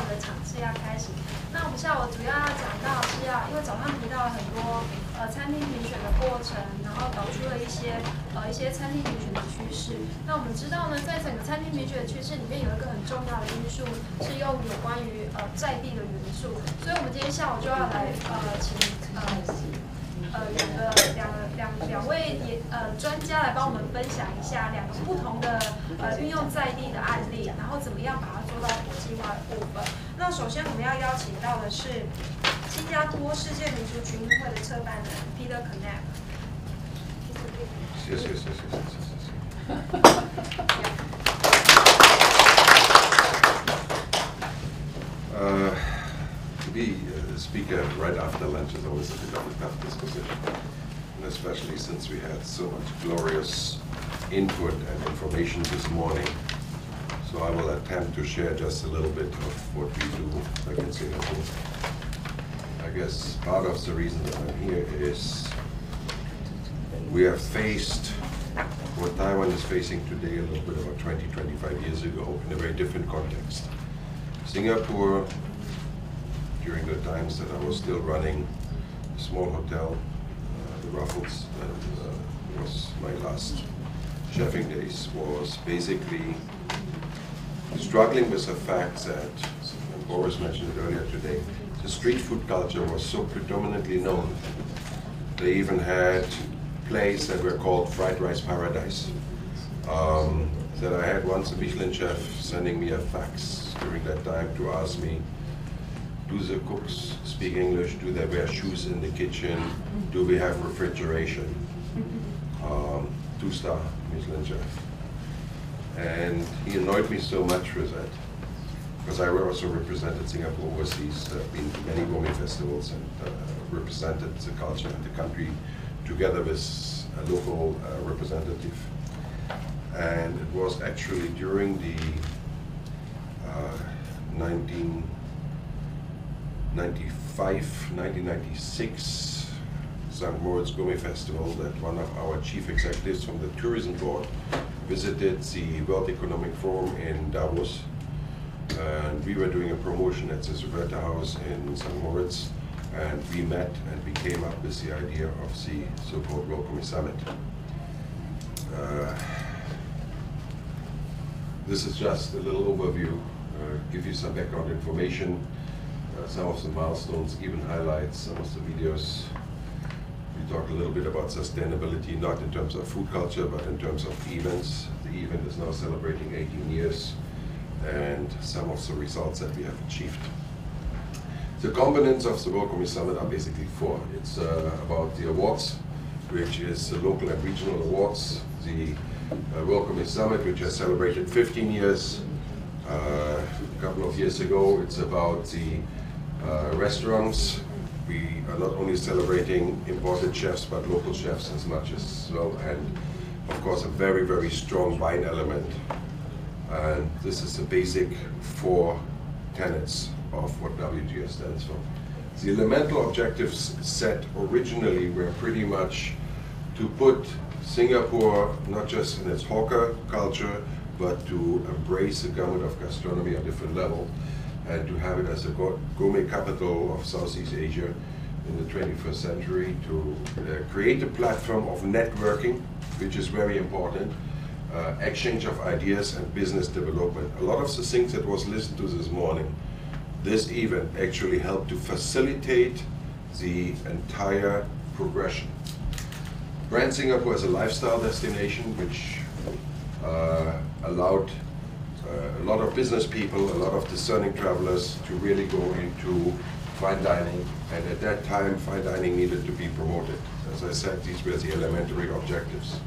的场次要开始。那我们下午主要讲到是因为早上提到了很多餐厅评选的过程，然后导出了一些餐厅评选的趋势。那我们知道呢，在整个餐厅评选的趋势里面，有一个很重要的因素是有关于在地的元素。所以我们今天下午就要来请两位专家来帮我们分享一下2个不同的运用在地的案例，然后怎么样把它做到国际化的部分。那首先我们要邀请到的是新加坡世界名厨群英会的策办人 Knipp。谢谢。To be a speaker right after lunch is always a bit of a tough disposition, and especially since we had so much glorious input and information this morning. So I will attempt to share just a little bit of what we do back in Singapore. I guess part of the reason that I'm here is we have faced what Taiwan is facing today a little bit about 20-25 years ago in a very different context. Singapore, during the times that I was still running a small hotel, the Ruffles, that was my last chefing days, was basically struggling with the fact that, and Boris mentioned it earlier today, the street food culture was so predominantly known. They even had places that were called Fried Rice Paradise. That I had once a Michelin chef sending me a fax during that time to ask me, do the cooks speak English? Do they wear shoes in the kitchen? Do we have refrigeration? 2-star Michelin chef. And he annoyed me so much with that, because I also represented Singapore overseas, been to many gourmet festivals, and represented the culture and the country together with a local representative. And it was actually during the 1996 St. Moritz Gourmet Festival that one of our chief executives from the tourism board visited the World Economic Forum in Davos. And we were doing a promotion at the Roberta House in St. Moritz, and we met and we came up with the idea of the so-called World Gourmet Summit. This is just a little overview, give you some background information, some of the milestones, even highlights some of the videos. We talked a little bit about sustainability, not in terms of food culture, but in terms of events. The event is now celebrating 18 years, and some of the results that we have achieved. The components of the World Gourmet Summit are basically 4. It's about the awards, which is the local and regional awards, the World Gourmet Summit, which has celebrated 15 years a couple of years ago. It's about the restaurants. We are not only celebrating imported chefs, but local chefs as much as well, and of course a very, very strong wine element. And this is the basic 4 tenets of what WGS stands for. The elemental objectives set originally were pretty much to put Singapore not just in its hawker culture, but to embrace the gamut of gastronomy at a different level, and to have it as a gourmet capital of Southeast Asia in the 21st century, to create a platform of networking, which is very important, exchange of ideas and business development. A lot of the things that was listened to this morning, this event actually helped to facilitate the entire progression. Brand Singapore as a lifestyle destination, which allowed a lot of business people, a lot of discerning travelers to really go into fine dining, and at that time fine dining needed to be promoted. As I said, these were the elementary objectives.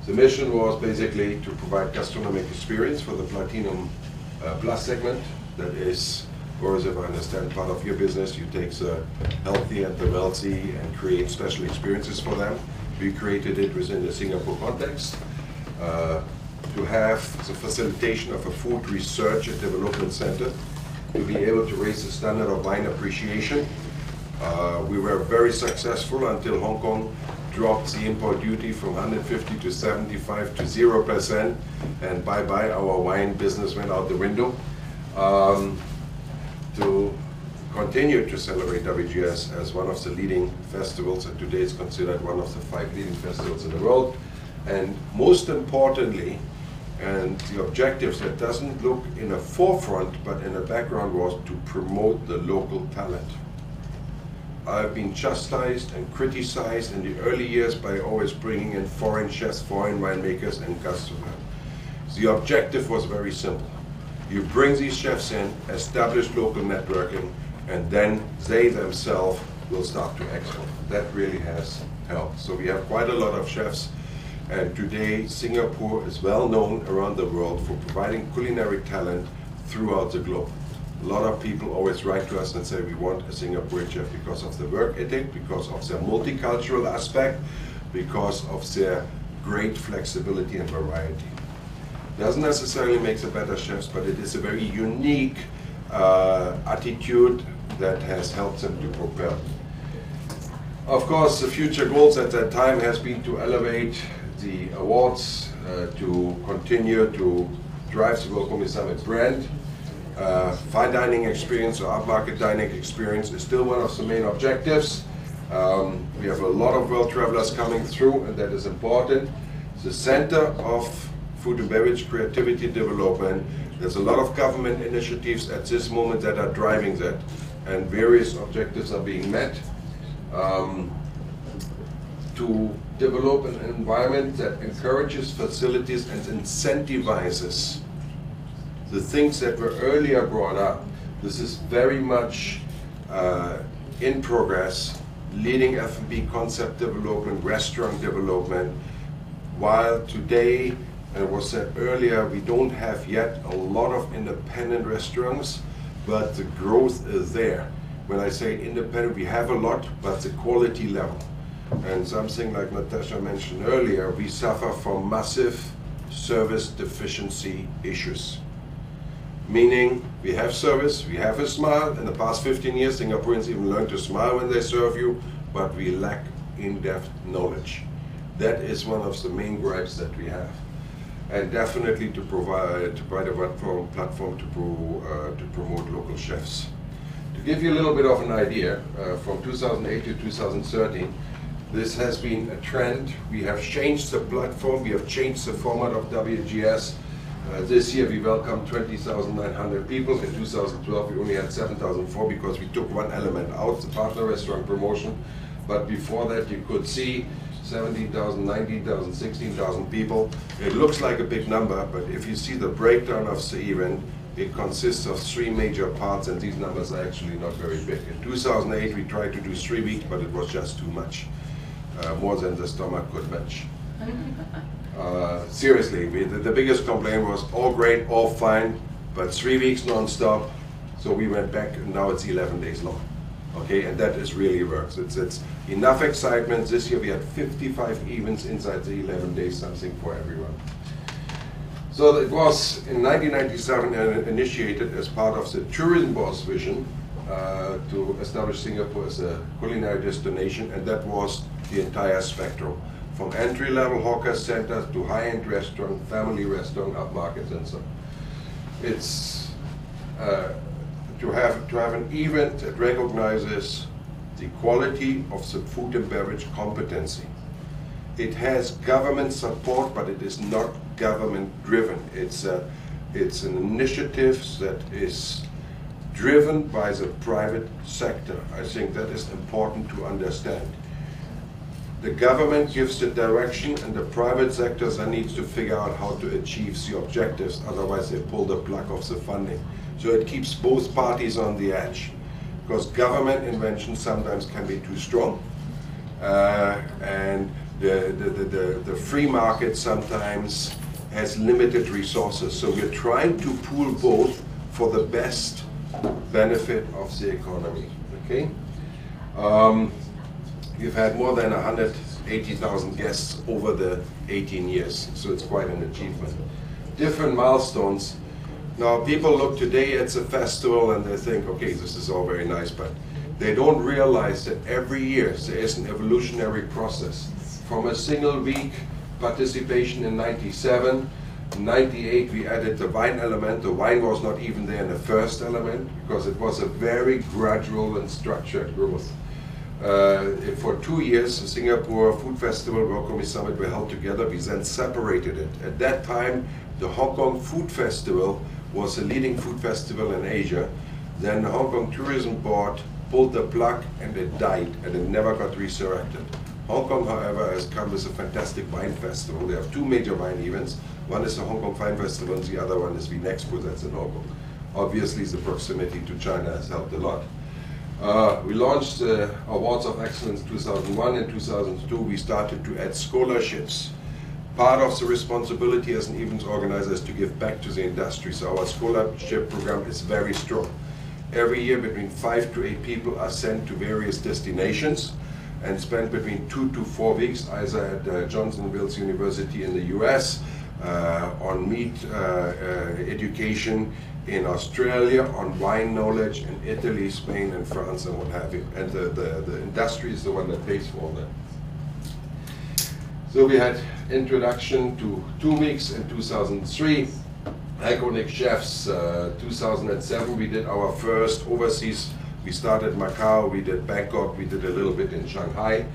The mission was basically to provide gastronomic experience for the Platinum Plus segment. That is, Boris, if I understand, part of your business. You take the healthy and the wealthy and create special experiences for them. We created it within the Singapore context. To have the facilitation of a food research and development center, to be able to raise the standard of wine appreciation. We were very successful until Hong Kong dropped the import duty from 150 to 75 to 0%, and bye-bye, our wine business went out the window. to continue to celebrate WGS as one of the leading festivals, and today it's considered one of the 5 leading festivals in the world. And most importantly, and the objectives that doesn't look in a forefront but in the background was to promote the local talent. I've been chastised and criticized in the early years by always bringing in foreign chefs, foreign winemakers and customers. The objective was very simple. You bring these chefs in, establish local networking, and then they themselves will start to export. That really has helped. So we have quite a lot of chefs, and today Singapore is well known around the world for providing culinary talent throughout the globe. A lot of people always write to us and say we want a Singaporean chef because of the work ethic, because of their multicultural aspect, because of their great flexibility and variety. Doesn't necessarily make the better chefs, but it is a very unique attitude that has helped them to propel. Of course, the future goals at that time has been to elevate the awards, to continue to drive the World Gourmet Summit brand. Fine dining experience or upmarket dining experience is still one of the main objectives. We have a lot of world travelers coming through, and that is important. The center of food and beverage creativity development. There's a lot of government initiatives at this moment that are driving that, and various objectives are being met. To develop an environment that encourages, facilities, and incentivizes the things that were earlier brought up. This is very much in progress, leading F&B concept development, restaurant development, while today, and it was said earlier, we don't have yet a lot of independent restaurants, but the growth is there. When I say independent, we have a lot, but the quality level. And something like Natasha mentioned earlier, we suffer from massive service deficiency issues. Meaning, we have service, we have a smile. In the past 15 years, Singaporeans even learned to smile when they serve you, but we lack in-depth knowledge. That is one of the main gripes that we have. And definitely to provide a platform to promote local chefs. To give you a little bit of an idea, from 2008 to 2013, this has been a trend. We have changed the platform, we have changed the format of WGS. This year we welcomed 20,900 people. In 2012 we only had 7,004 because we took one element out, the partner restaurant promotion. But before that you could see 17,000, 19,000, 16,000 people. It looks like a big number, but if you see the breakdown of the event, it consists of 3 major parts, and these numbers are actually not very big. In 2008 we tried to do 3 weeks, but it was just too much. More than the stomach could match. Seriously, the biggest complaint was all great, all fine, but 3 weeks non-stop. So we went back, and now it's 11 days long. Okay, and that is really works. It's enough excitement. This year we had 55 events inside the 11 days, something for everyone. So it was in 1997 initiated as part of the tourism board's vision to establish Singapore as a culinary destination, and that was the entire spectrum, from entry-level hawker centers to high-end restaurant, family restaurant, upmarkets, and so on. It's to have an event that recognizes the quality of the food and beverage competency. It has government support, but it is not government-driven. It's an initiative that is driven by the private sector. I think that is important to understand. The government gives the direction, and the private sector then needs to figure out how to achieve the objectives, otherwise they pull the plug off the funding. So it keeps both parties on the edge, because government intervention sometimes can be too strong, and the free market sometimes has limited resources. So we're trying to pool both for the best benefit of the economy. Okay. We've had more than 180,000 guests over the 18 years, so it's quite an achievement. Different milestones. Now, people look today at the festival and they think, okay, this is all very nice, but they don't realize that every year there is an evolutionary process. From a single week participation in '97 In 98, we added the wine element. The wine was not even there in the first element because it was a very gradual and structured growth. For 2 years, the Singapore Food Festival, World Gourmet Summit were held together. We then separated it. At that time, the Hong Kong Food Festival was the leading food festival in Asia. Then the Hong Kong Tourism Board pulled the plug and it died and it never got resurrected. Hong Kong, however, has come with a fantastic wine festival. They have 2 major wine events. One is the Hong Kong Wine Festival and the other one is Vinexpo, that's in Hong Kong. Obviously, the proximity to China has helped a lot. We launched the Awards of Excellence 2001 and 2002. We started to add scholarships. Part of the responsibility as an events organizer is to give back to the industry. So our scholarship program is very strong. Every year between 5 to 8 people are sent to various destinations and spend between 2 to 4 weeks either at Johnson Wales University in the US, on meat education in Australia, on wine knowledge in Italy, Spain, and France, and what have you. And the industry is the one that pays for all that. So we had introduction to 2 weeks in 2003. Iconic chefs, 2007 we did our first overseas. We started Macau, we did Bangkok, we did a little bit in Shanghai,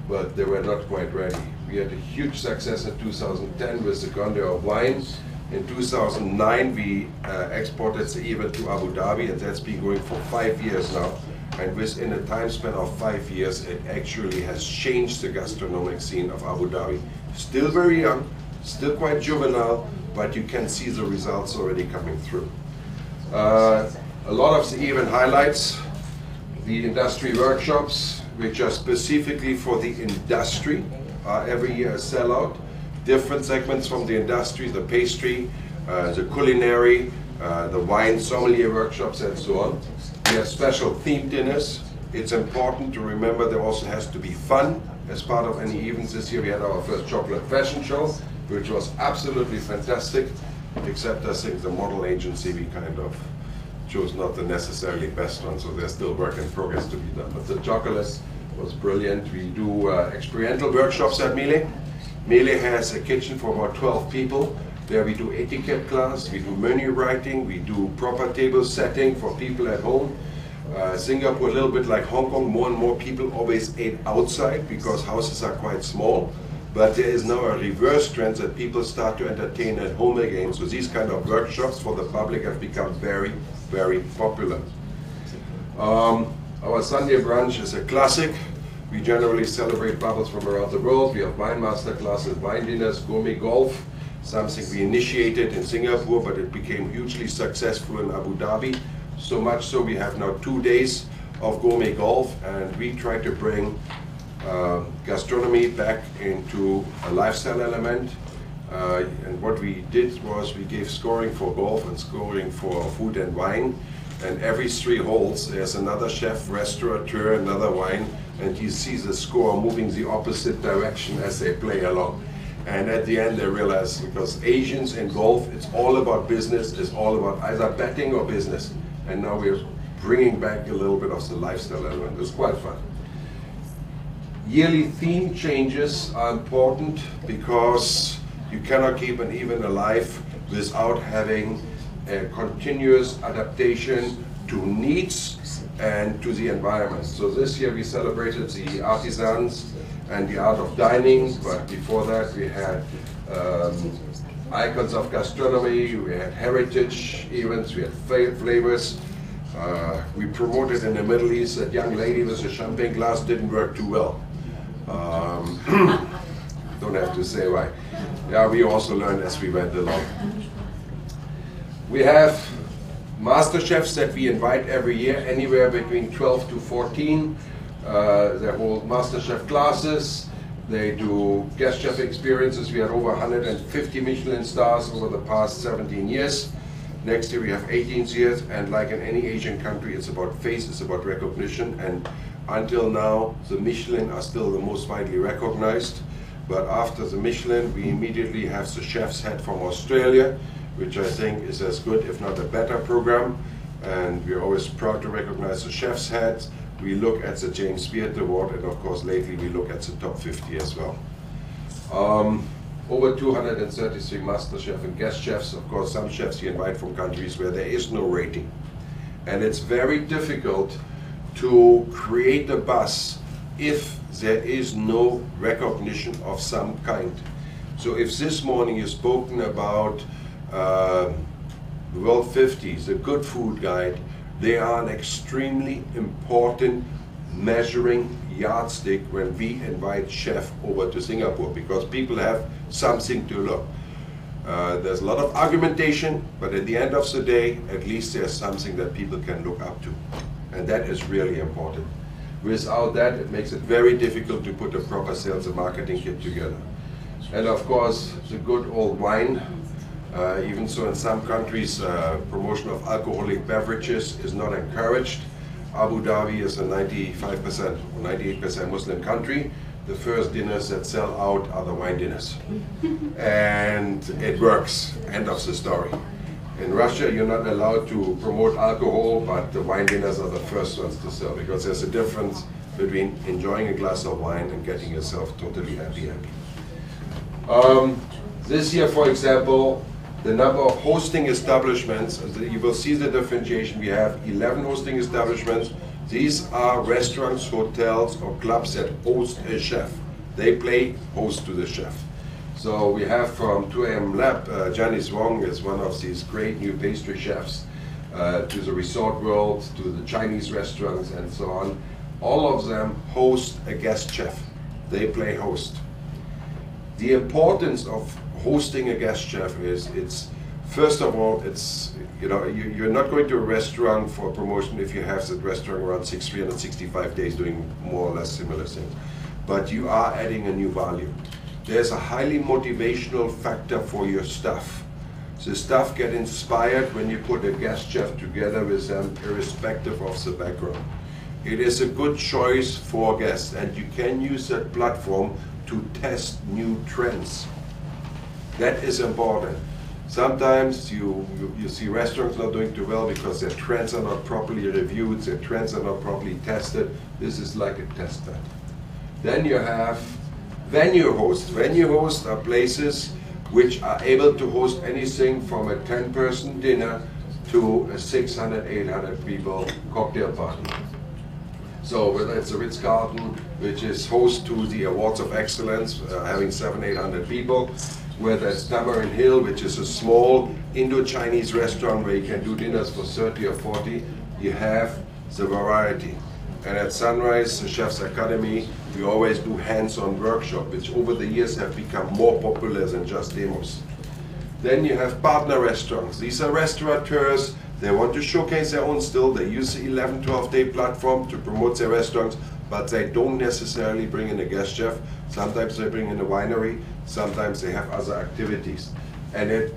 but they were not quite ready. We had a huge success in 2010 with the Gonde of Wine. In 2009 we exported the event to Abu Dhabi, and that's been going for 5 years now. And within a time span of 5 years, it actually has changed the gastronomic scene of Abu Dhabi. Still very young, still quite juvenile, but you can see the results already coming through. A lot of the event highlights, the industry workshops, which are specifically for the industry, are every year a sellout. Different segments from the industry, the pastry, the culinary, the wine sommelier workshops, and so on. We have special themed dinners. It's important to remember there also has to be fun as part of any events. This year we had our first chocolate fashion show, which was absolutely fantastic, except I think the model agency we kind of chose not the necessarily best one, so there's still work in progress to be done. But the chocolate was brilliant. We do experiential workshops at Miele. Miele has a kitchen for about 12 people. There we do etiquette class, we do menu writing, we do proper table setting for people at home. Singapore, a little bit like Hong Kong, more and more people always ate outside because houses are quite small. But there is now a reverse trend that people start to entertain at home again. So these kind of workshops for the public have become very, very popular. Our Sunday brunch is a classic. We generally celebrate bubbles from around the world. We have wine master classes, wine dinners, gourmet golf, something we initiated in Singapore, but it became hugely successful in Abu Dhabi. So much so we have now 2 days of gourmet golf, and we try to bring gastronomy back into a lifestyle element. And what we did was we gave scoring for golf and scoring for food and wine. And every 3 holes, there's another chef, restaurateur, another wine, and you see the score moving the opposite direction as they play along. And at the end they realize, because Asians in golf, it's all about business, it's all about either betting or business. And now we're bringing back a little bit of the lifestyle element. It's quite fun. Yearly theme changes are important because you cannot keep an event alive without having a continuous adaptation to needs and to the environment. So this year we celebrated the artisans and the art of dining, but before that we had icons of gastronomy, we had heritage events, we had flavors. We promoted in the Middle East that young lady with the champagne glass didn't work too well. Don't have to say why. Yeah, we also learned as we went along. We have master chefs that we invite every year, anywhere between 12 to 14. They hold master chef classes. They do guest chef experiences. We had over 150 Michelin stars over the past 17 years. Next year we have 18 years, and like in any Asian country, it's about face, it's about recognition. And until now, the Michelin are still the most widely recognized. But after the Michelin, we immediately have the chef's hat from Australia, which I think is as good, if not a better program. And we're always proud to recognize the chef's hat. We look at the James Beard Award, and of course lately we look at the top 50 as well. over 233 master chefs and guest chefs. Of course, some chefs you invite from countries where there is no rating. And it's very difficult to create a buzz if there is no recognition of some kind. So if this morning you've spoken about World 50s, the Good Food Guide, they are an extremely important measuring yardstick when we invite chefs over to Singapore, because people have something to look. There's a lot of argumentation, but at the end of the day, at least there's something that people can look up to. And that is really important. Without that, it makes it very difficult to put a proper sales and marketing kit together. And of course, the good old wine. Even so, in some countries, promotion of alcoholic beverages is not encouraged. Abu Dhabi is a 95% or 98% Muslim country. The first dinners that sell out are the wine dinners. And it works, end of the story. In Russia, you're not allowed to promote alcohol, but the wine dinners are the first ones to sell, because there's a difference between enjoying a glass of wine and getting yourself totally happy. This year, for example, the number of hosting establishments, you will see the differentiation. We have 11 hosting establishments. These are restaurants, hotels, or clubs that host a chef. They play host to the chef. So we have from 2AM Lab, Janice Wong is one of these great new pastry chefs, to the resort world, to the Chinese restaurants, and so on. All of them host a guest chef. They play host. The importance of hosting a guest chef is, first of all, you're not going to a restaurant for a promotion if you have that restaurant around 365 days doing more or less similar things. But you are adding a new value. There's a highly motivational factor for your staff. The staff get inspired when you put a guest chef together with them, irrespective of the background. It is a good choice for guests, and you can use that platform to test new trends. That is important. Sometimes you see restaurants not doing too well because their trends are not properly reviewed, their trends are not properly tested. This is like a test bed. Then you have venue hosts. Venue hosts are places which are able to host anything from a 10-person dinner to a 600, 800 people cocktail party. So whether it's a Ritz-Carlton, which is host to the Awards of Excellence, having 700, 800 people, whether it's Tamarind Hill, which is a small Indo-Chinese restaurant where you can do dinners for 30 or 40, you have the variety. And at Sunrise, the Chef's Academy, we always do hands-on workshops, which over the years have become more popular than just demos. Then you have partner restaurants. These are restaurateurs. They want to showcase their own still. They use the 11, 12-day platform to promote their restaurants, but they don't necessarily bring in a guest chef. Sometimes they bring in a winery. Sometimes they have other activities. And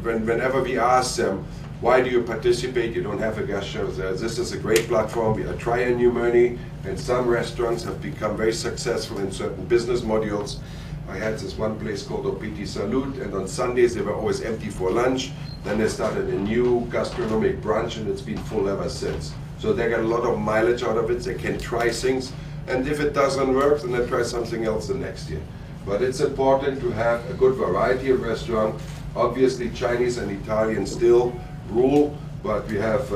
whenever we ask them, why do you participate? You don't have a guest chef. This is a great platform. We are trying new money, and some restaurants have become very successful in certain business modules. I had this one place called Opiti Salute, and on Sundays they were always empty for lunch. Then they started a new gastronomic brunch, and it's been full ever since. So they get a lot of mileage out of it. They can try things, and if it doesn't work, then they try something else the next year. But it's important to have a good variety of restaurants. Obviously, Chinese and Italian still rule, but we have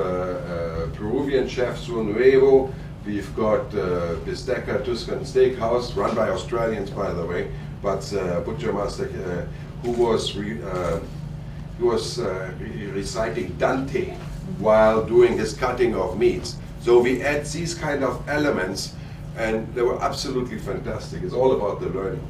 Peruvian chef Su Nuevo. We've got Bistecca Tuscan Steakhouse, run by Australians, by the way, but Butcher Master who was reciting Dante while doing his cutting of meats. So we add these kind of elements, and they were absolutely fantastic. It's all about the learning.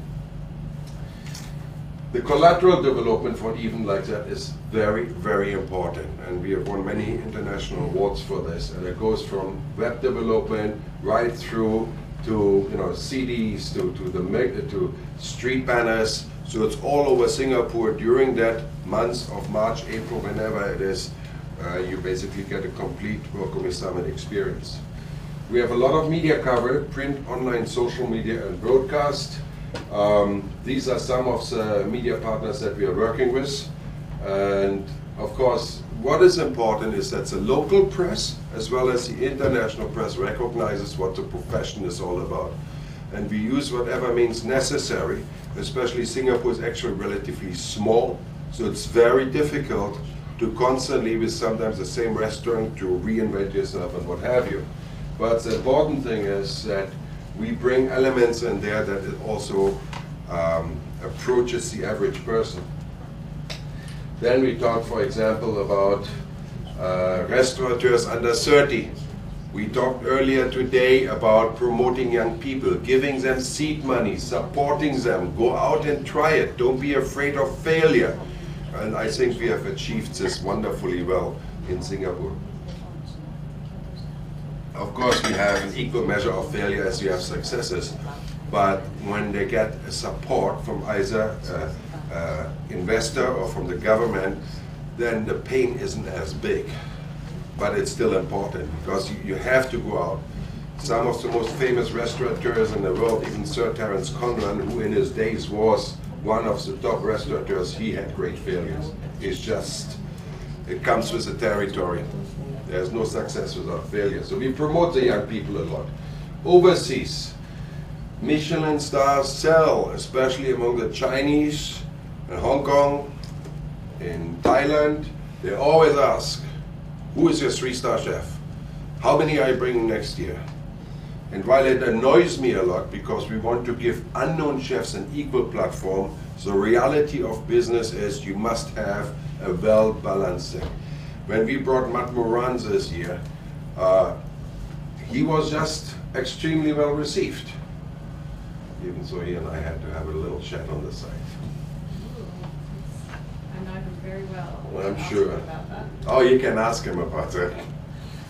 The collateral development for an event like that is very, very important, and we have won many international awards for this. And it goes from web development right through to CDs, to street banners. So it's all over Singapore during that month of March, April, whenever it is. You basically get a complete Welcome Summit experience. We have a lot of media coverage: print, online, social media, and broadcast. These are some of the media partners that we are working with, and of course what is important is that the local press as well as the international press recognizes what the profession is all about, and we use whatever means necessary especially Singapore is actually relatively small, so it's very difficult to constantly, with sometimes the same restaurant, to reinvent yourself and what have you. But the important thing is that we bring elements in there that it also approaches the average person. Then we talk, for example, about restaurateurs under 30. We talked earlier today about promoting young people, giving them seed money, supporting them, go out and try it, don't be afraid of failure. And I think we have achieved this wonderfully well in Singapore. Of course, we have an equal measure of failure as we have successes, but when they get support from either investor or from the government, then the pain isn't as big. But it's still important because you have to go out. Some of the most famous restaurateurs in the world, even Sir Terence Conran, who in his days was one of the top restaurateurs, he had great failures. It's just, it comes with the territory. There's no success without failure. So we promote the young people a lot. Overseas, Michelin stars sell, especially among the Chinese in Hong Kong, in Thailand. They always ask, who is your 3-star chef? How many are you bringing next year? And while it annoys me a lot because we want to give unknown chefs an equal platform, the reality of business is you must have a well-balanced thing. When we brought Matt Moran this year, he was just extremely well received. Even so, he and I had to have a little chat on the side. I know him very well. Well, I'm sure. About that. Oh, you can ask him about that.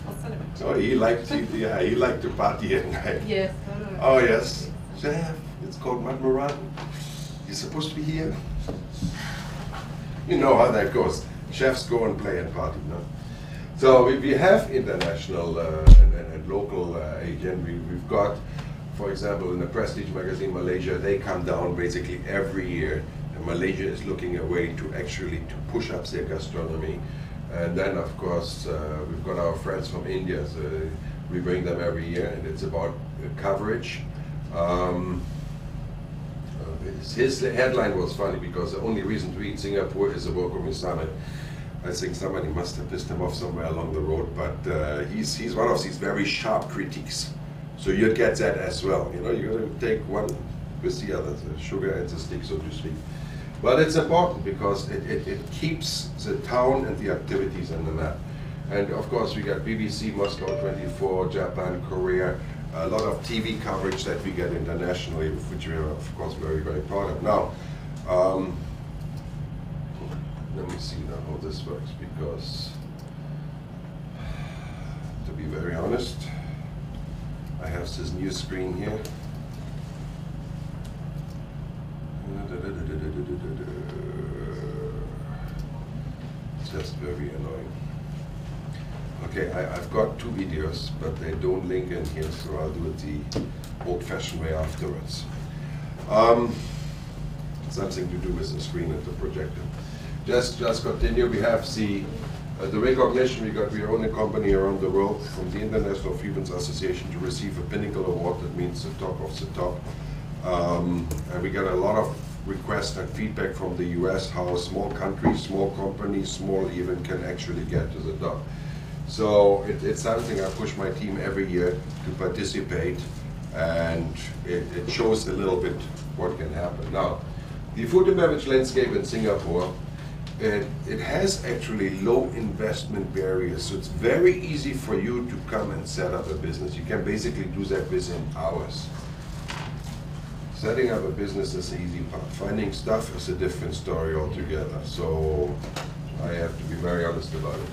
I'll send him a Oh, he liked to, yeah, he liked to party at night. Yes. Oh, yes. Chef, it's called Matt Moran. You're supposed to be here. You know how that goes. Chefs go and play and party, no? So we have international and local agent. We've got, for example, in the prestige magazine Malaysia, they come down basically every year. And Malaysia is looking a way to actually to push up their gastronomy. And then, of course, we've got our friends from India. So we bring them every year, and it's about coverage. His headline was funny because the only reason to eat Singapore is the World Communist Summit. I think somebody must have pissed him off somewhere along the road, but he's one of these very sharp critiques. So you get that as well. You know, you're going to take one with the other, the sugar and the stick, so to speak. But it's important because it keeps the town and the activities on the map. And of course, we got BBC, Moscow 24, Japan, Korea, a lot of TV coverage that we get internationally, which we are, of course, very, very proud of. Now, let me see now how this works, because to be very honest, I have this new screen here. It's just very annoying. Okay, I've got 2 videos, but they don't link in here, so I'll do it the old-fashioned way afterwards. Something to do with the screen and the projector. Just continue. We have the recognition. We own a company around the world from the International Freelance Association to receive a Pinnacle Award. That means the top of the top. And we got a lot of requests and feedback from the US how small countries, small companies, small even can actually get to the top. So it's something I push my team every year to participate, and it shows a little bit what can happen. Now, the food and beverage landscape in Singapore, it has actually low investment barriers, so it's very easy for you to come and set up a business. You can basically do that within hours. Setting up a business is the easy part. Finding stuff is a different story altogether. So I have to be very honest about it.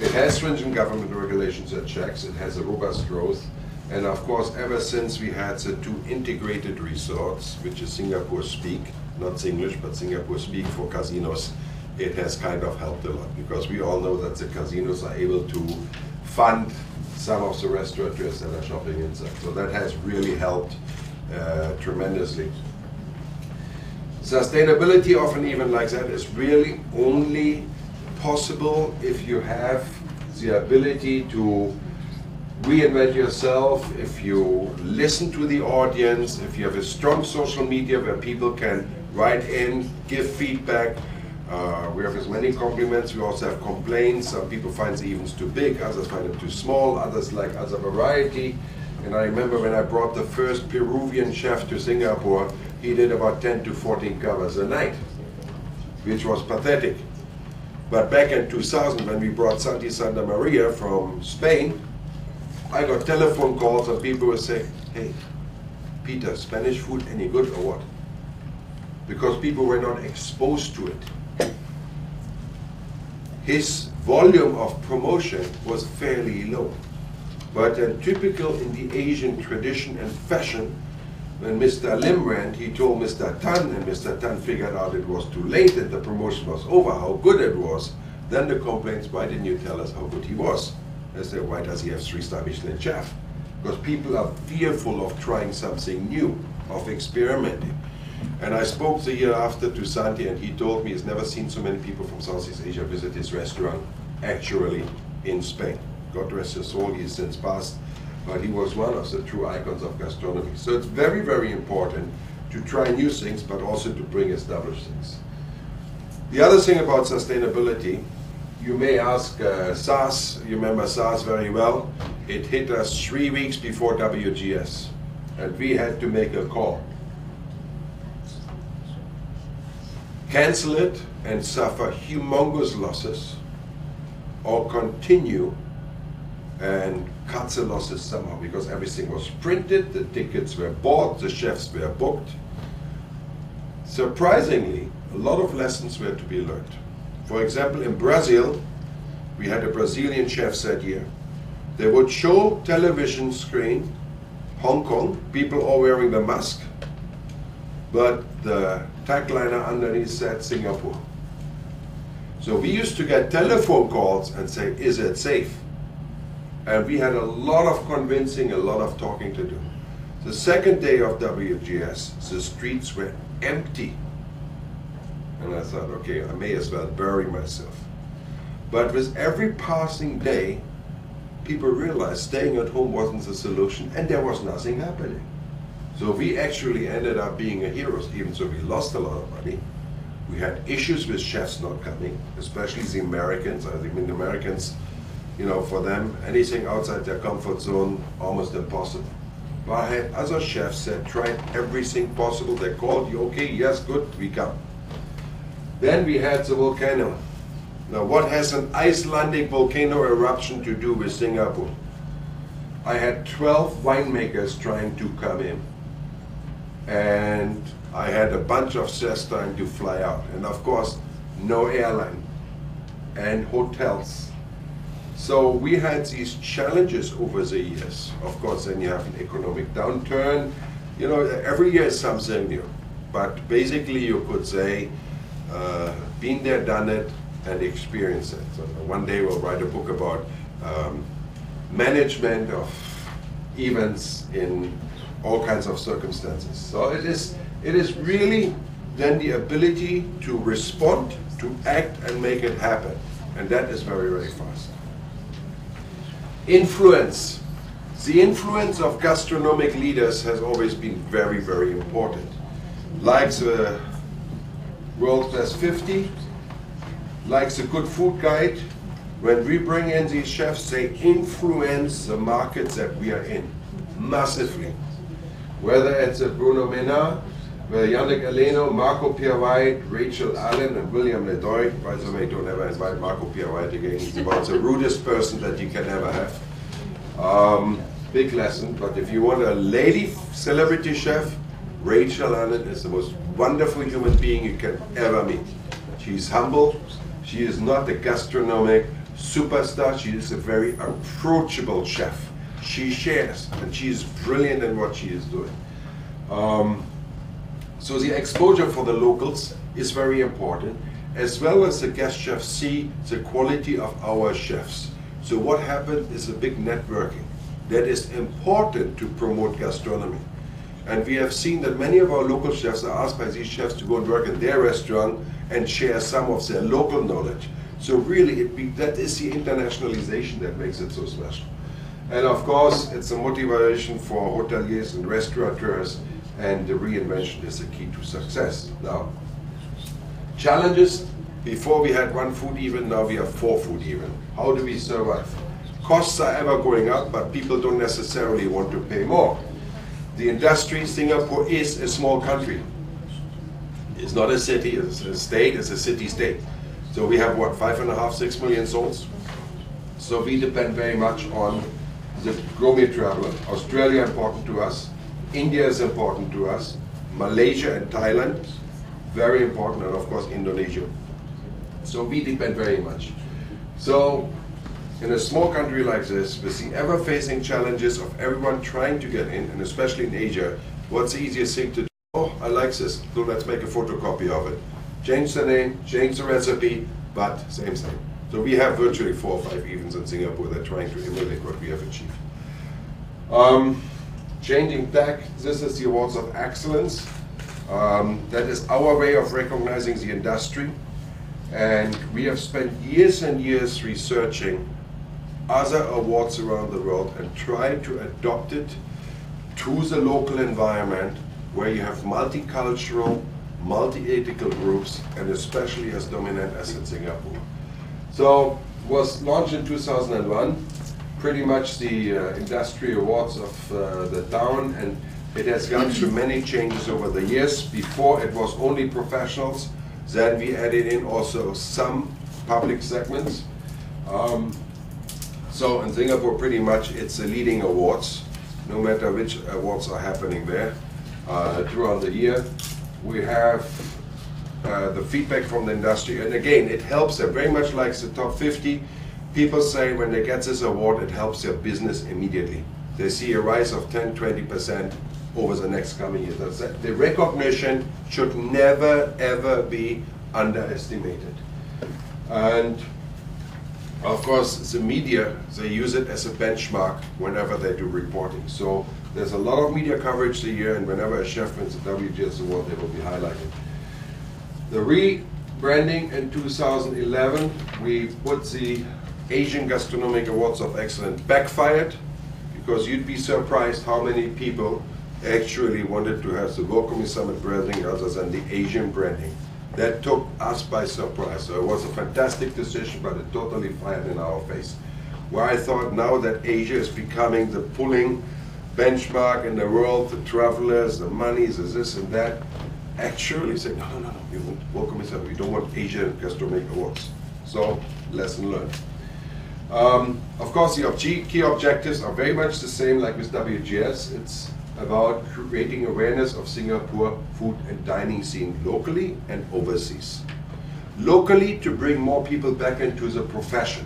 It has stringent government regulations and checks. It has a robust growth. And of course, ever since we had the 2 integrated resorts, which is Singapore Speak, not Singlish, but Singapore Speak for casinos, it has kind of helped a lot, because we all know that the casinos are able to fund some of the restaurateurs that are shopping inside. So that has really helped tremendously. Sustainability, often even like that, is really only possible if you have the ability to reinvent yourself, if you listen to the audience, if you have a strong social media where people can write in, give feedback. We have as many compliments, we also have complaints. Some people find the events too big, others find them too small, others like other variety. And I remember when I brought the first Peruvian chef to Singapore, he did about 10 to 14 covers a night, which was pathetic. But back in 2000, when we brought Santi Santa Maria from Spain, I got telephone calls and people would say, hey, Peter, Spanish food any good or what? Because people were not exposed to it. His volume of promotion was fairly low. But typical in the Asian tradition and fashion, when Mr. Lim ran, he told Mr. Tan, and Mr. Tan figured out it was too late and the promotion was over, how good it was. Then the complaints, why didn't you tell us how good he was? I said, why does he have 3-star Michelin chef? Because people are fearful of trying something new, of experimenting. And I spoke the year after to Santi, and he told me he's never seen so many people from Southeast Asia visit his restaurant, actually in Spain. God rest his soul, he has since passed, but he was one of the true icons of gastronomy. So it's very, very important to try new things, but also to bring established things. The other thing about sustainability, you may ask SARS, you remember SARS very well. It hit us 3 weeks before WGS, and we had to make a call. Cancel it and suffer humongous losses, or continue and cut the losses somehow, because everything was printed, the tickets were bought, the chefs were booked. Surprisingly, a lot of lessons were to be learned. For example, in Brazil, we had a Brazilian chef that year. They would show television screen, Hong Kong, people all wearing the mask, but the tagliner underneath said Singapore. So we used to get telephone calls and say, is it safe? And we had a lot of convincing, a lot of talking to do. The second day of WGS, the streets were empty. And I thought, okay, I may as well bury myself. But with every passing day, people realized staying at home wasn't the solution, and there was nothing happening. So we actually ended up being a hero, even though we lost a lot of money. We had issues with chefs not coming, especially the Americans. I think the Americans, you know, for them, anything outside their comfort zone, almost impossible. But I had other chefs that tried everything possible. They called you, okay, yes, good, we come. Then we had the volcano. Now, what has an Icelandic volcano eruption to do with Singapore? I had 12 winemakers trying to come in. And I had a bunch of chefs trying to fly out. And of course, no airline and hotels. So we had these challenges over the years. Of course, then you have an economic downturn. You know, every year is something new. But basically, you could say, been there, done it, and experienced it. So one day we'll write a book about management of events in all kinds of circumstances. So it is really then the ability to respond, to act, and make it happen. And that is very, very fast. Influence. The influence of gastronomic leaders has always been very, very important. Like the World Class 50, like the Good Food Guide, when we bring in these chefs, they influence the markets that we are in massively. Whether it's a Bruno Menard, where Yannick Aleno, Marco Pierre White, Rachel Allen, and William Ledoy. By the way, don't ever invite Marco Pierre White again. He's about the rudest person that you can ever have. Big lesson, but if you want a lady celebrity chef, Rachel Allen is the most wonderful human being you can ever meet. She's humble. She is not a gastronomic superstar. She is a very approachable chef. She shares, and she is brilliant in what she is doing. So the exposure for the locals is very important, as well as the guest chefs see the quality of our chefs. So what happened is a big networking that is important to promote gastronomy. And we have seen that many of our local chefs are asked by these chefs to go and work in their restaurant and share some of their local knowledge. So really, that is the internationalization that makes it so special. And of course, it's a motivation for hoteliers and restaurateurs, and the reinvention is the key to success. Now, challenges: before we had 1 food event, now we have 4 food events. How do we survive? Costs are ever going up, but people don't necessarily want to pay more. The industry, Singapore is a small country. It's not a city, it's a state, it's a city-state. So we have what, 5.5, 6 million souls? So we depend very much on the gourmet traveler. Australia important to us, India is important to us, Malaysia and Thailand, very important, and of course Indonesia. So we depend very much. So in a small country like this, with the ever-facing challenges of everyone trying to get in, and especially in Asia, what's the easiest thing to do? Oh, I like this, so let's make a photocopy of it. Change the name, change the recipe, but same thing. So we have virtually 4 or 5 events in Singapore that are trying to emulate what we have achieved. Changing tack, this is the Awards of Excellence. That is our way of recognizing the industry. And we have spent years and years researching other awards around the world and trying to adopt it to the local environment where you have multicultural, multi-ethical groups, and especially as dominant as in Singapore. So it was launched in 2001, pretty much the industry awards of the town, and it has gone through many changes over the years. Before it was only professionals, then we added in also some public segments. So in Singapore, pretty much it's the leading awards, no matter which awards are happening there throughout the year. We have the feedback from the industry, and again, it helps them very much like the top 50. People say when they get this award, it helps their business immediately. They see a rise of 10–20% over the next coming years. The recognition should never ever be underestimated. And of course, the media, they use it as a benchmark whenever they do reporting. So there's a lot of media coverage a year, and whenever a chef wins a WGS award, they will be highlighted. The rebranding in 2011, we put the Asian Gastronomic Awards of Excellence backfired, because you'd be surprised how many people actually wanted to have the World Community Summit branding rather than the Asian branding. That took us by surprise. So it was a fantastic decision, but it totally fired in our face. Where I thought now that Asia is becoming the pulling benchmark in the world, the travelers, the monies, the this and that, actually said, no, we want World Community Summit. We don't want Asian Gastronomic Awards. So, lesson learned. Of course, the key objectives are very much the same like with WGS. It's about creating awareness of Singapore food and dining scene locally and overseas. Locally, to bring more people back into the profession,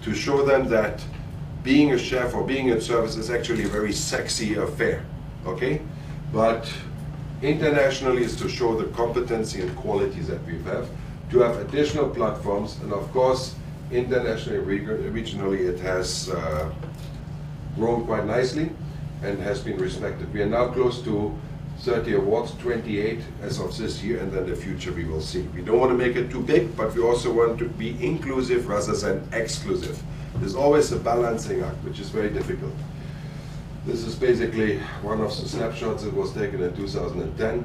to show them that being a chef or being in service is actually a very sexy affair, okay? But internationally is to show the competency and qualities that we have, to have additional platforms, and of course, internationally, regionally, it has grown quite nicely and has been respected. We are now close to 30 awards, 28 as of this year, and then the future we will see. We don't want to make it too big, but we also want to be inclusive rather than exclusive. There's always a balancing act, which is very difficult. This is basically one of the snapshots that was taken in 2010.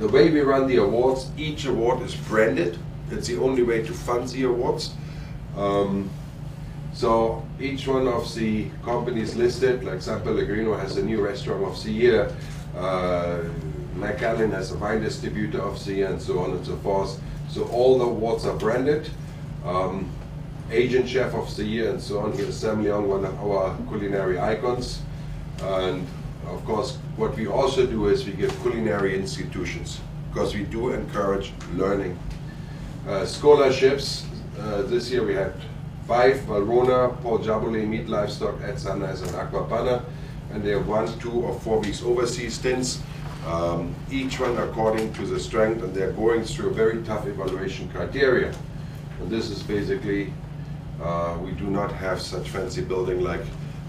The way we run the awards, each award is branded. It's the only way to fund the awards. So each one of the companies listed, like San Pellegrino has a new restaurant of the year, Macallan has a wine distributor of the year, and so on and so forth. So all the awards are branded. Asian Chef of the Year and so on. Here's Sam Leong, one of our culinary icons. And of course, what we also do is we give culinary institutions, because we do encourage learning. Scholarships, this year we had 5, Valrhona, Paul Jaboulet, Meat Livestock, Ed Sanders, and Aquapana, and they have 1, 2, or 4 weeks overseas stints, each one according to the strength, and they're going through a very tough evaluation criteria. And this is basically, we do not have such fancy building like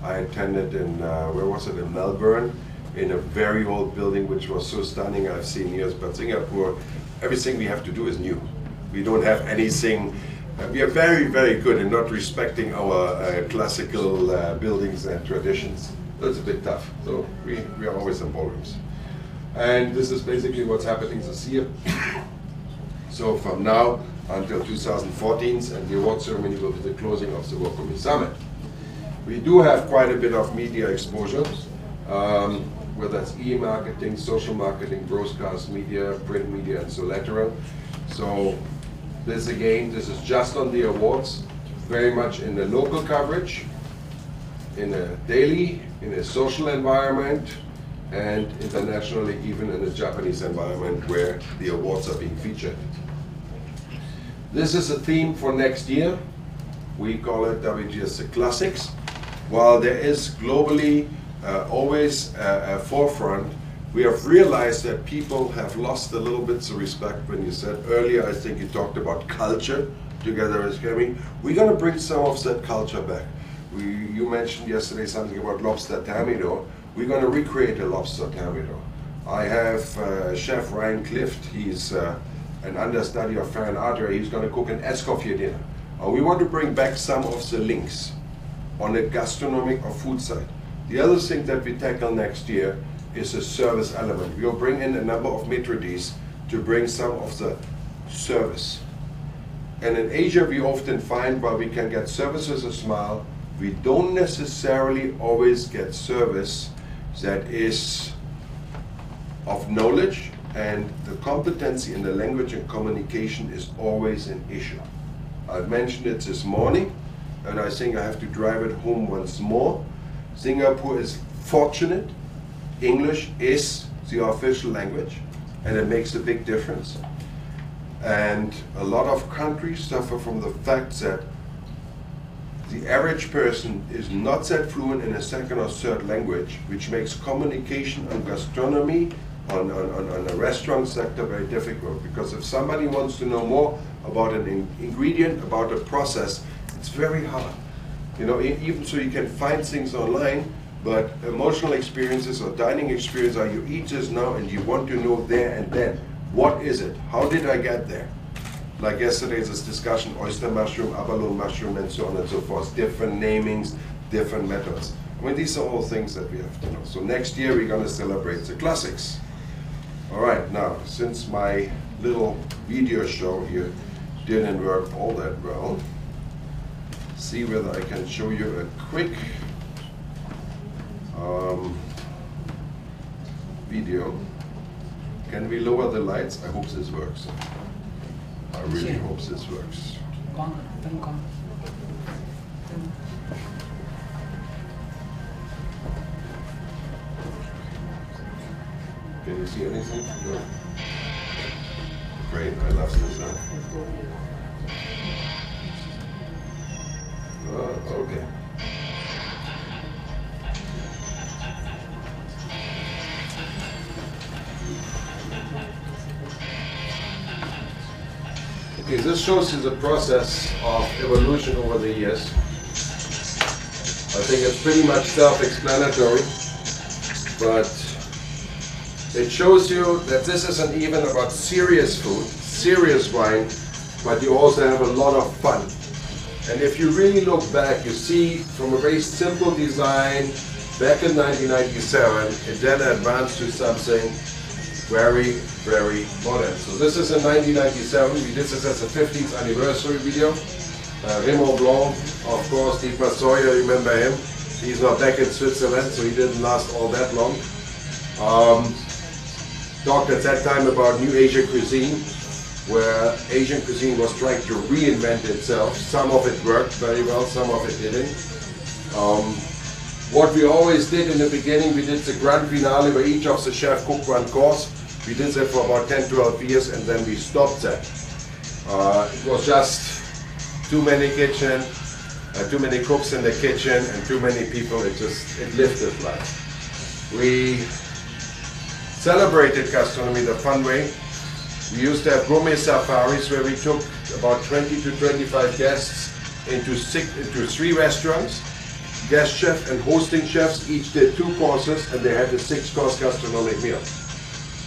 I attended in, where was it, in Melbourne, in a very old building which was so stunning I've seen years, but Singapore, everything we have to do is new. We don't have anything We are very, very good in not respecting our classical buildings and traditions. That's a bit tough. So we are always in problems. And this is basically what's happening this year. So from now until 2014, and the award ceremony will be the closing of the World Community Summit. We do have quite a bit of media exposure, whether it's e-marketing, social marketing, broadcast media, print media, and so lateral. So this again, this is just on the awards, very much in the local coverage, in a daily, in a social environment, and internationally, even in the Japanese environment where the awards are being featured. This is a theme for next year. We call it WGS the Classics. While there is globally always a forefront, we have realized that people have lost a little bit of respect. When you said earlier, I think you talked about culture together as Kemi. We're going to bring some of that culture back. You mentioned yesterday something about lobster thermidor. We're going to recreate a lobster thermidor. I have Chef Ryan Clift. He's an understudy of Ferran Adria. He's going to cook an Escoffier dinner. We want to bring back some of the links on the gastronomic or food side. The other thing that we tackle next year is a service element. We'll bring in a number of maitre d's to bring some of the service. And in Asia, we often find while we can get service with a smile, we don't necessarily always get service that is of knowledge, and the competency in the language and communication is always an issue. I've mentioned it this morning, and I think I have to drive it home once more. Singapore is fortunate. English is the official language, and it makes a big difference. And a lot of countries suffer from the fact that the average person is not that fluent in a second or third language, which makes communication on gastronomy, on the restaurant sector very difficult. Because if somebody wants to know more about an ingredient, about a process, it's very hard. You know, even so you can find things online, but emotional experiences or dining experience are you eat this now and you want to know there and then. What is it? How did I get there? Like yesterday's discussion, oyster mushroom, abalone mushroom, and so on and so forth. Different namings, different methods. I mean, these are all things that we have to know. So next year we're going to celebrate the classics. All right, now, since my little video show here didn't work all that well, see whether I can show you a quick video. Can we lower the lights? I hope this works. I really hope this works. Can you see anything? No. Great, I love this. Okay. Okay, this shows you the process of evolution over the years. I think it's pretty much self-explanatory, but it shows you that this isn't even about serious food, serious wine, but you also have a lot of fun. And if you really look back, you see from a very simple design back in 1997, it then advanced to something very, very modern. So this is in 1997. We did this as a 50th anniversary video. Raymond Blanc, of course, Di Passoia, remember him? He's now back in Switzerland, so he didn't last all that long. Talked at that time about New Asian cuisine, where Asian cuisine was trying to reinvent itself. Some of it worked very well, some of it didn't. What we always did in the beginning, we did the grand finale where each of the chefs cooked one course. We did that for about 10, 12 years, and then we stopped that. It was just too many too many cooks in the kitchen, and too many people. It lived its life. We celebrated gastronomy the fun way. We used to have gourmet safaris where we took about 20 to 25 guests into 3 restaurants. Guest chef and hosting chefs each did 2 courses, and they had a 6-course gastronomic meal.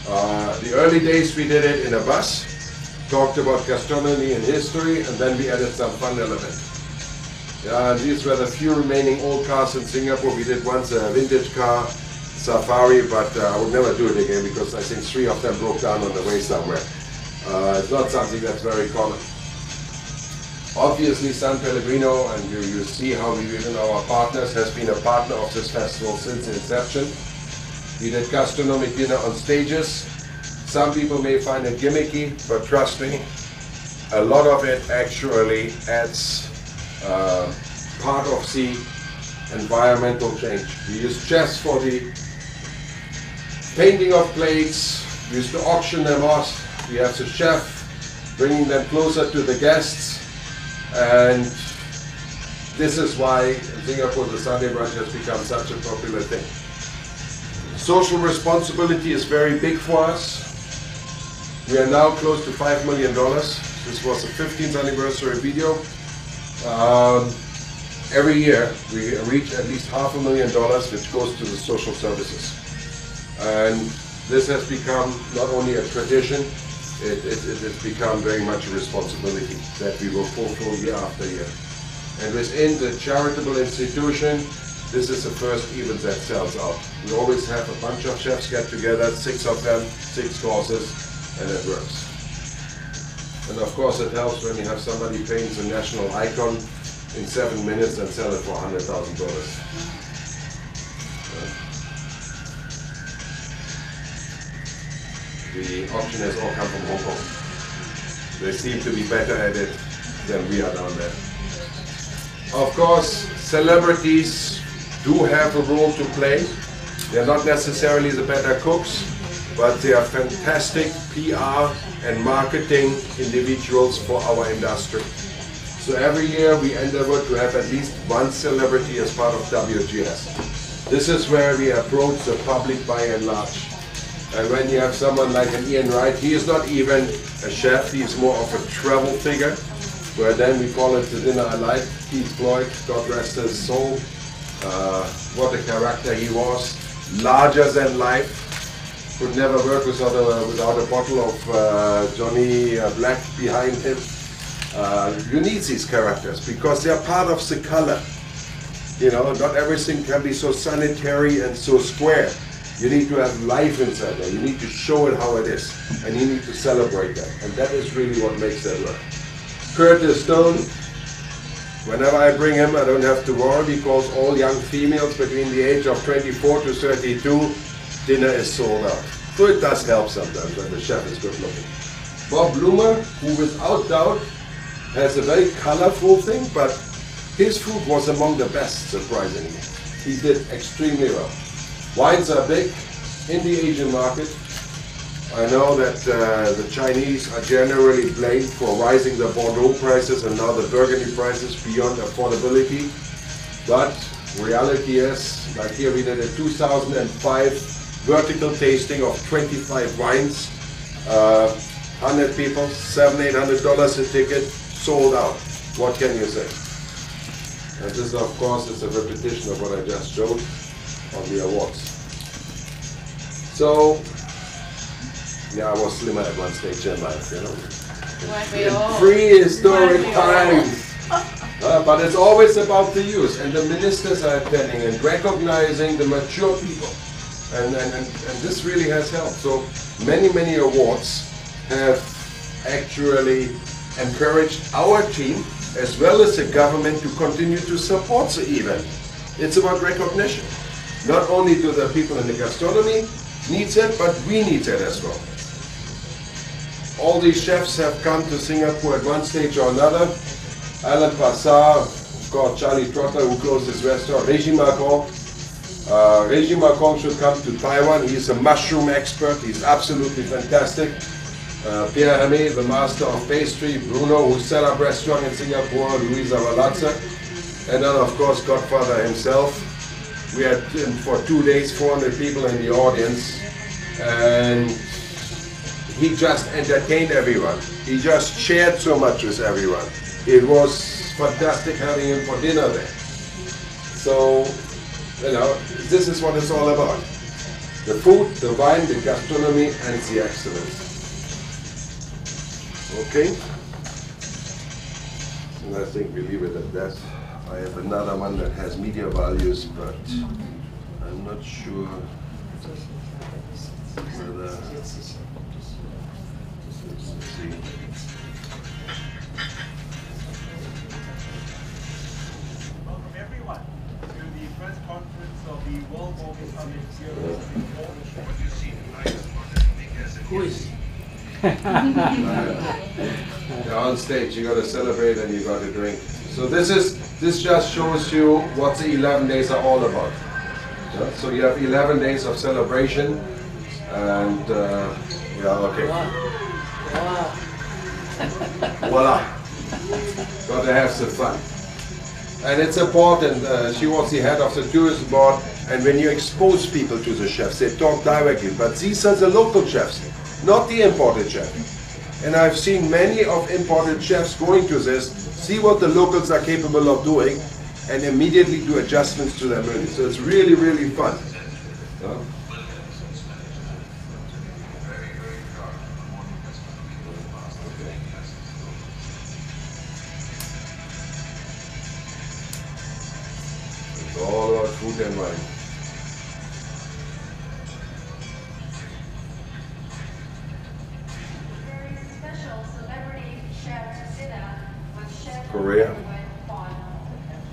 The early days we did it in a bus. talked about gastronomy and history, and then we added some fun elements. Yeah, these were the few remaining old cars in Singapore. We did once a vintage car safari, but I would never do it again because I think 3 of them broke down on the way somewhere. It's not something that's very common. Obviously, San Pellegrino, and you see how we within our partners, has been a partner of this festival since inception. We did gastronomic dinner on stages. Some people may find it gimmicky, but trust me, a lot of it actually adds part of the environmental change. We use chefs for the painting of plates. We used to auction them off. We have the chef bringing them closer to the guests. And this is why in Singapore the Sunday brunch has become such a popular thing. Social responsibility is very big for us. We are now close to $5 million. This was the 15th anniversary video. Every year we reach at least $500,000 which goes to the social services. And this has become not only a tradition, it has become very much a responsibility that we will fulfill year after year. And within the charitable institution, this is the first event that sells out. We always have a bunch of chefs get together, 6 of them, 6 courses, and it works. And of course it helps when you have somebody paint a national icon in 7 minutes and sell it for $100,000. The auctioneers all come from Hong Kong. They seem to be better at it than we are down there. Of course, celebrities do have a role to play. They're not necessarily the better cooks, but they are fantastic PR and marketing individuals for our industry. So every year we endeavor to have at least one celebrity as part of WGS. This is where we approach the public by and large. And when you have someone like an Ian Wright, he is not even a chef, he is more of a travel figure, where then we call it the dinner I like. Keith Floyd, God rest his soul, what a character he was, larger than life, could never work without a bottle of Johnny Black behind him. You need these characters because they are part of the color. You know, not everything can be so sanitary and so square. You need to have life inside there. You need to show it how it is, and you need to celebrate that. And that is really what makes that work. Curtis Stone, whenever I bring him, I don't have to worry because all young females between the age of 24 to 32, dinner is sold out. So it does help sometimes when the chef is good looking. Bob Bloomer, who without doubt has a very colorful thing, but his food was among the best, surprisingly. He did extremely well. Wines are big in the Asian market. I know that the Chinese are generally blamed for rising the Bordeaux prices and now the Burgundy prices beyond affordability. But reality is, like here we did a 2005 vertical tasting of 25 wines. 100 people, $700–800 a ticket, sold out. What can you say? And this, of course, is a repetition of what I just showed on the awards. So, yeah, I was slimmer at one stage in life, you know. In prehistoric times. But it's always about the youth, and the ministers are attending and recognizing the mature people. And this really has helped. So many awards have actually encouraged our team as well as the government to continue to support the event. It's about recognition. Not only do the people in the gastronomy needs it, but we need it as well. All these chefs have come to Singapore at one stage or another. Alan Passar, of course, Charlie Trotter, who closed his restaurant, Régis Macron. Régis Macron should come to Taiwan. He's a mushroom expert. He's absolutely fantastic. Pierre Hamé, the master of pastry. Bruno, who set up restaurant in Singapore. Luisa Valazza. And then, of course, Godfather himself. We had for 2 days 400 people in the audience, and he just entertained everyone. He just shared so much with everyone. It was fantastic having him for dinner there. So, you know, this is what it's all about. The food, the wine, the gastronomy, and the excellence. Okay. And I think we leave it at that. I have another one that has media values, but I'm not sure whether. Let's see. Welcome everyone to the press conference of the World Warming Summit here in Singapore. Who is he? You're on stage, you got to celebrate and you got to drink. So this just shows you what the 11 days are all about. Yeah? So you have 11 days of celebration, and yeah, okay. Voila. Got to have some fun. And it's important, she was the head of the tourism board, and when you expose people to the chefs, they talk directly, but these are the local chefs, not the imported chef. And I've seen many of imported chefs going to this, see what the locals are capable of doing, and immediately do adjustments to their menu. So it's really, really fun. Yeah? It's all about food and wine. Korea.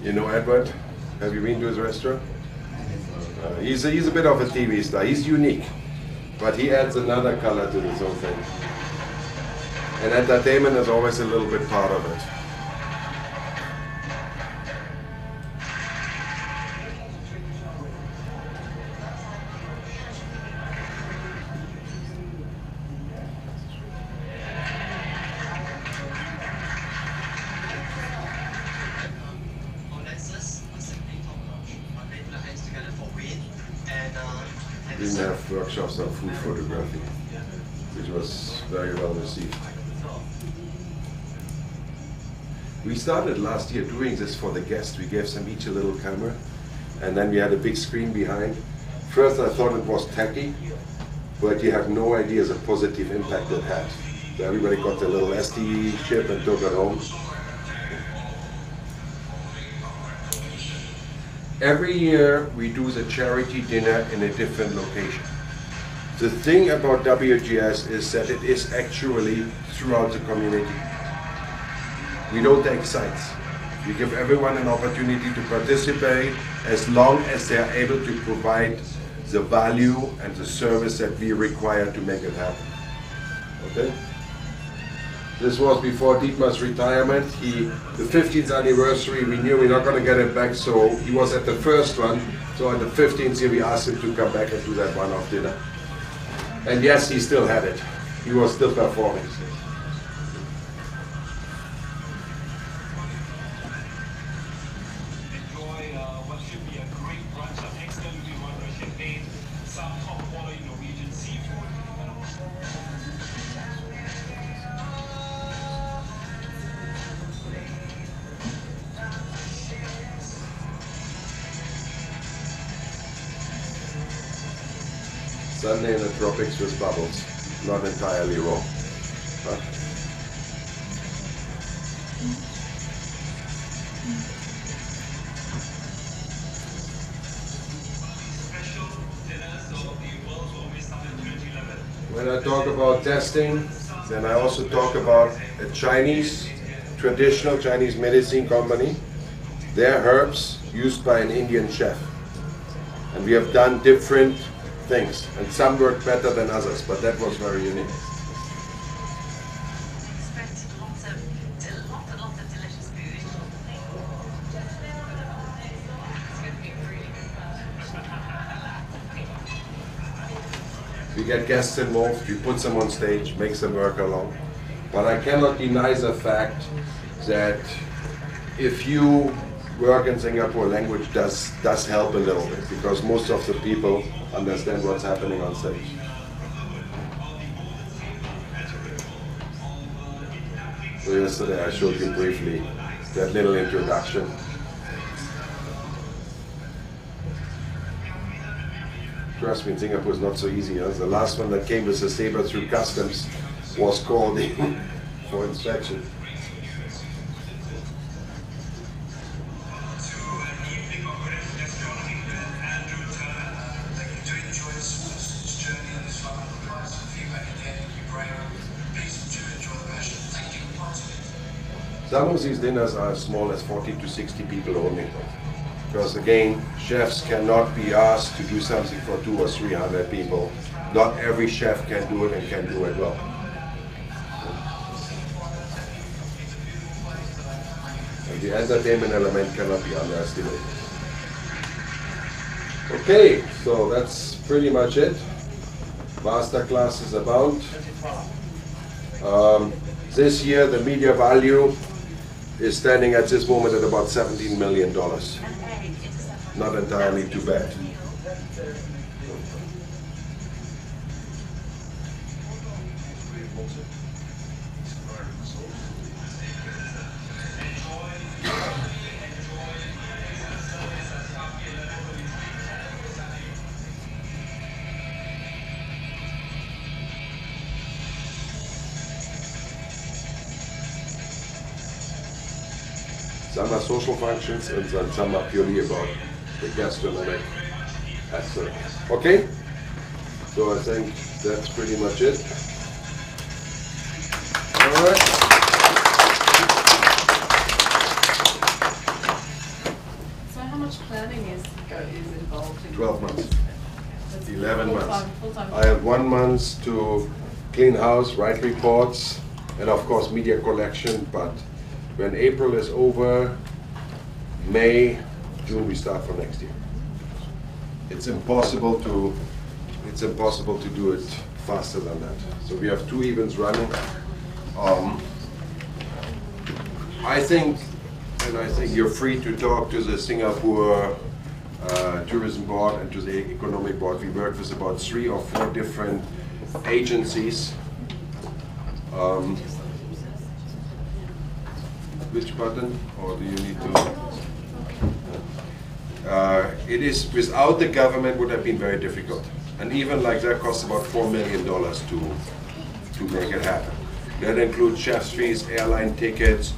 You know Edward? Have you been to his restaurant? He's a bit of a TV star. He's unique, but he adds another color to this whole thing. And entertainment is always a little bit part of it. Didn't have workshops on food photography, which was very well received. We started last year doing this for the guests. We gave them each a little camera, and then we had a big screen behind. First I thought it was tacky, but you have no idea the positive impact it had. So everybody got their little SD chip and took it home. Every year we do the charity dinner in a different location. The thing about WGS is that it is actually throughout the community. We don't take sides. We give everyone an opportunity to participate as long as they are able to provide the value and the service that we require to make it happen. Okay? This was before Dietmar's retirement. The 15th anniversary, we knew we're not going to get it back, so he was at the first one. So at the 15th year, we asked him to come back and do that one-off dinner. And yes, he still had it. He was still performing. Enjoy what should be a great brunch of excellently run Russian made, some top quality Norwegian seafood, and also Sunday in the tropics with bubbles, not entirely raw. Huh? special dinners of the World Warming Summit 2011. When I talk about testing, then I also talk about a Chinese, traditional Chinese medicine company, their herbs used by an Indian chef. And we have done different things, and some work better than others, but that was very unique. Expected lots of delicious food. It's going to be really good. We get guests involved, we put them on stage, make them work along. But I cannot deny the fact that if you work in Singapore, language does help a little bit, because most of the people understand what's happening on stage. So yesterday I showed you briefly that little introduction. Trust me, in Singapore is not so easy. Huh? The last one that came with the saber through customs was called in for inspection. Some of these dinners are as small as 40 to 60 people only. Because again, chefs cannot be asked to do something for 200 or 300 people. Not every chef can do it and can do it well. And the entertainment element cannot be underestimated. Okay, so that's pretty much it. Master classes abound. This year the media value is standing at this moment at about $17 million. Not entirely too bad. Some are social functions and some are purely about the gastronomic aspect. Okay? So I think that's pretty much it. All right. So how much planning is involved in 12 months. That's 11 months. Full-time. I have 1 month to clean house, write reports, and of course media collection, but when April is over, May, June we start for next year. It's impossible to do it faster than that. So we have 2 events running. I think you're free to talk to the Singapore Tourism Board and to the Economic Board. We work with about 3 or 4 different agencies. Which button, or do you need to? It is, without the government, would have been very difficult. And even like that costs about $4 million to make it happen. That includes chef's fees, airline tickets,